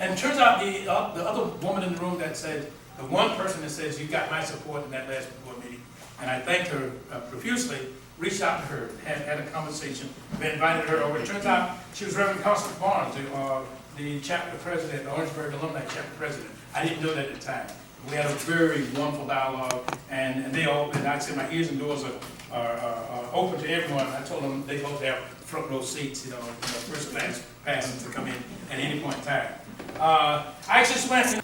And it turns out the other woman in the room that said, the one person that says, you got my support in that last board meeting, and I thanked her profusely, reached out to her, had a conversation, we invited her over. It turns out she was Reverend Constance Barnes, the chapter president, the Orangeburg alumni chapter president. I didn't know that at the time. We had a very wonderful dialogue, and I said my ears and doors are open to everyone. I told them they both have front row seats, first class passes to come in at any point in time. I actually went,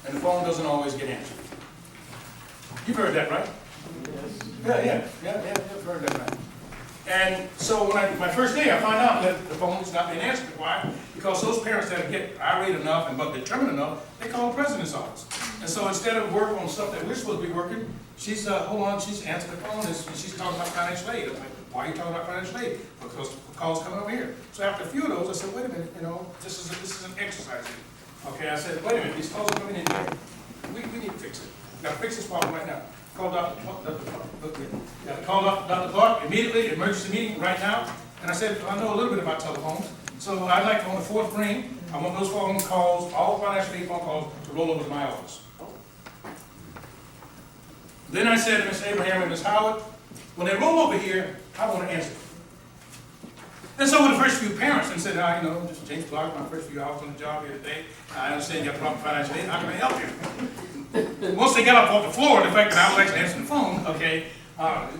and the phone doesn't always get answered. You've heard that, right? Yes. Yeah, you've heard that, right? And so when my first day, I found out that the phone was not being answered. Why? Because those parents that get irate enough and but determined enough, they call the president's office. And so instead of working on stuff that we're supposed to be working, she's she's answered the phone and she's talking about financial aid. I'm like, why are you talking about financial aid? Because the call's coming over here. So after a few of those, I said, wait a minute, this is an exercise here. Okay, I said, wait a minute, these calls are coming in here. We need to fix it. We've got to fix this problem right now. Called Dr. Clark immediately, emergency meeting right now. And I said, I know a little bit about telephones. So I'd like on the fourth ring, I want those phone calls, all financial aid phone calls, to roll over to my office. Then I said to Ms. Abraham and Ms. Howard, when they roll over here, I want to answer. And so with the first few parents, and said, this is James Clark, my first few hours on the job here today. I understand you have a problem with financial aid. How can I help you? Once they got up off the floor, the fact that I was actually answering the phone, okay,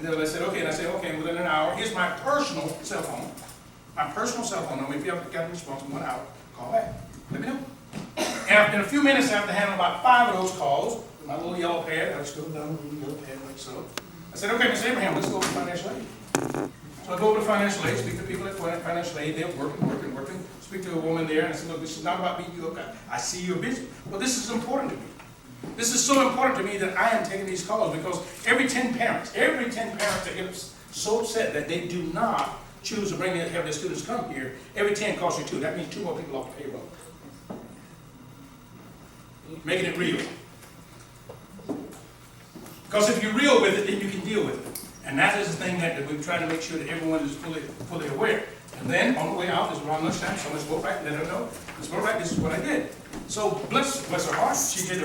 they said, okay, and I said, okay, within an hour, here's my personal cell phone. My personal cell phone number. If you haven't got a response in 1 hour, call back. Let me know. And in a few minutes, after handling about 5 of those calls, with my little yellow pad, I scrolled down the yellow pad like so. I said, okay, Ms. Abraham, let's go over to financial aid. So I go over to financial aid, speak to people at financial aid. They're working. Speak to a woman there, and I said, look, this is not about beating you up. I see you're busy. Well, this is important to me. This is so important to me that I am taking these calls because every 10 parents that get so upset that they do not choose to have their students come here, every 10 costs you 2. That means 2 more people off the payroll. Making it real. Because if you're real with it, then you can deal with it. And that is the thing that we're trying to make sure that everyone is fully aware. And then on the way out, it's around lunchtime, so let's go back and let her know. Let's go back, this is what I did. So bless her heart, she did